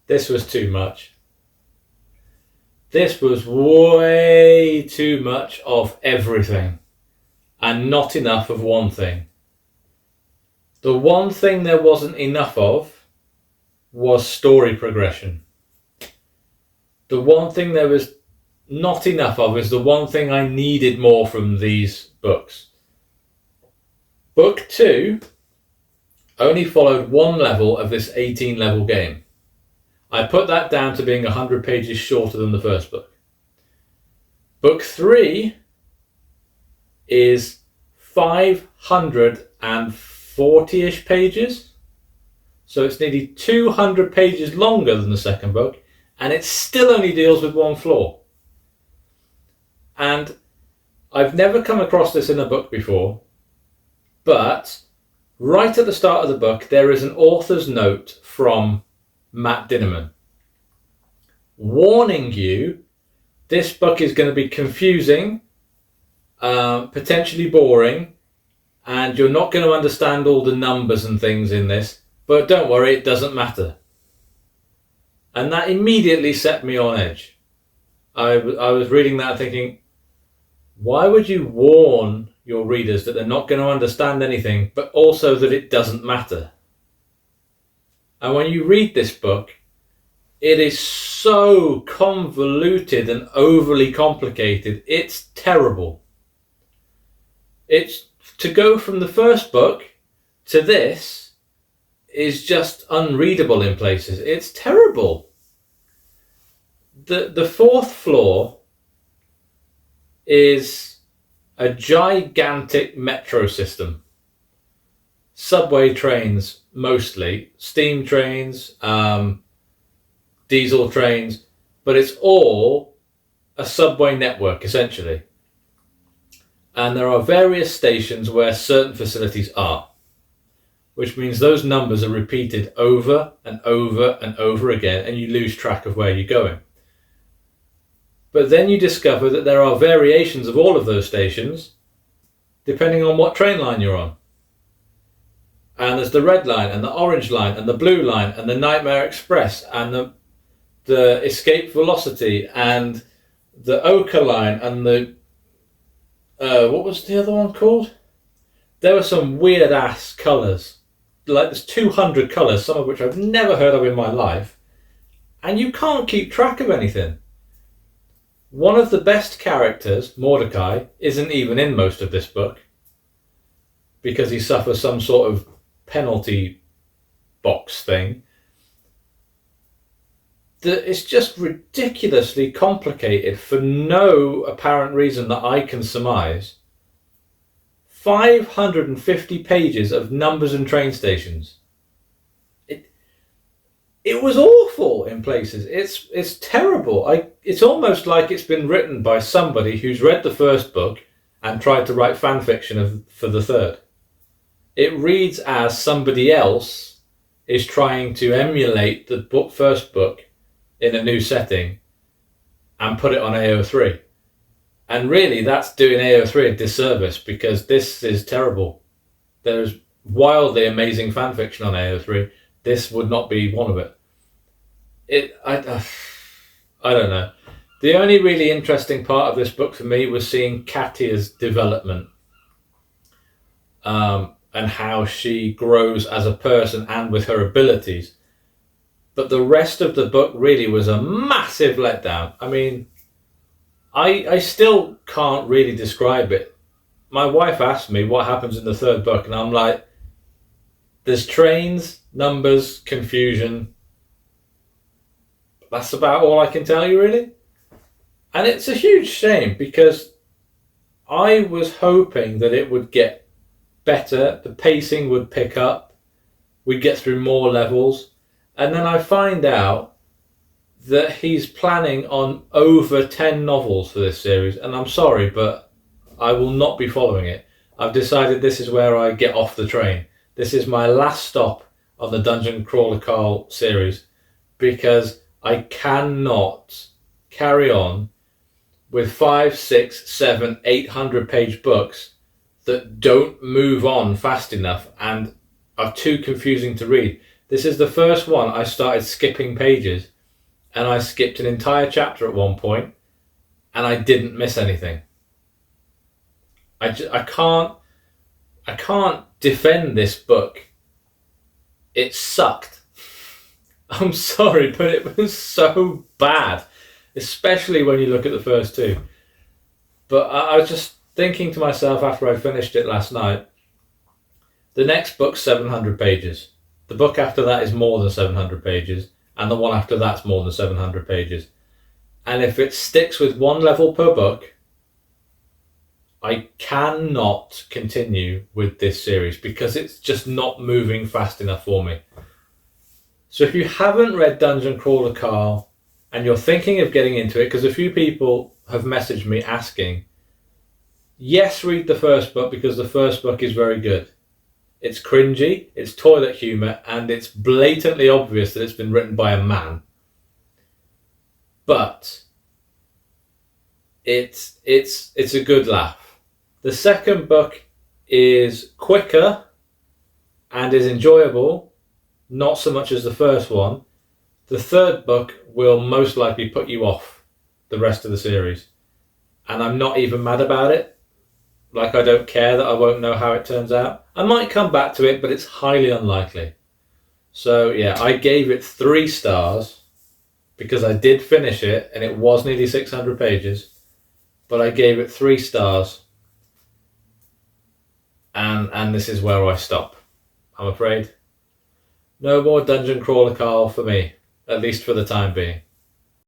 This was too much. This was way too much of everything and not enough of one thing. The one thing there wasn't enough of was story progression. The one thing there was not enough of is the one thing I needed more from these books. Book 2 only followed one level of this 18 level game. I put that down to being 100 pages shorter than the first book. Book 3 is 540-ish pages. So it's nearly 200 pages longer than the second book, and it still only deals with one flaw. And I've never come across this in a book before, but right at the start of the book, there is an author's note from Matt Dinniman warning you this book is going to be confusing, potentially boring, and you're not going to understand all the numbers and things in this, but don't worry, it doesn't matter. And that immediately set me on edge. I was reading that thinking, why would you warn your readers that they're not going to understand anything, but also that it doesn't matter? And when you read this book, it is so convoluted and overly complicated. It's terrible. It's to go from the first book to this is just unreadable in places. It's terrible. The fourth flaw is a gigantic metro system. Subway trains, mostly, steam trains, diesel trains, but it's all a subway network, essentially. And there are various stations where certain facilities are, which means those numbers are repeated over and over and over again, and you lose track of where you're going. But then you discover that there are variations of all of those stations, depending on what train line you're on. And there's the red line and the orange line and the blue line and the Nightmare Express and the Escape Velocity and the Ochre line and the what was the other one called? There were some weird ass colours. Like there's 200 colours, some of which I've never heard of in my life, and you can't keep track of anything. One of the best characters, Mordecai, isn't even in most of this book because he suffers some sort of penalty box thing. It's just ridiculously complicated for no apparent reason that I can surmise. 550 pages of numbers and train stations. It was awful in places. It's terrible. It's almost like it's been written by somebody who's read the first book and tried to write fan fiction for the third. It reads as somebody else is trying to emulate the first book in a new setting and put it on AO3. And really, that's doing AO3 a disservice because this is terrible. There's wildly amazing fan fiction on AO3. This would not be one of it. I don't know. The only really interesting part of this book for me was seeing Katya's development. And how she grows as a person and with her abilities. But the rest of the book really was a massive letdown. I mean, I still can't really describe it. My wife asked me what happens in the third book, and I'm like, there's trains, numbers, confusion. That's about all I can tell you, really. And it's a huge shame because I was hoping that it would get better, the pacing would pick up, we'd get through more levels, and then I find out that he's planning on over 10 novels for this series, and I'm sorry, but I will not be following it. I've decided this is where I get off the train. This is my last stop on the Dungeon Crawler Carl series because I cannot carry on with 5, 6, 7, 800 page books that don't move on fast enough and are too confusing to read. This is the first one I started skipping pages, and I skipped an entire chapter at one point, and I didn't miss anything. I can't defend this book. It sucked. I'm sorry, but it was so bad, especially when you look at the first two. But I was just thinking to myself after I finished it last night, the next book's 700 pages. The book after that is more than 700 pages, and the one after that's more than 700 pages. And if it sticks with one level per book, I cannot continue with this series because it's just not moving fast enough for me. So if you haven't read Dungeon Crawler Carl and you're thinking of getting into it, because a few people have messaged me asking, yes, read the first book because the first book is very good. It's cringy, it's toilet humour, and it's blatantly obvious that it's been written by a man. But it's a good laugh. The second book is quicker and is enjoyable, not so much as the first one. The third book will most likely put you off the rest of the series. And I'm not even mad about it. Like, I don't care that I won't know how it turns out. I might come back to it, but it's highly unlikely. So yeah, I gave it 3 stars because I did finish it and it was nearly 600 pages. But I gave it 3 stars. And this is where I stop, I'm afraid. No more Dungeon Crawler Carl for me, at least for the time being.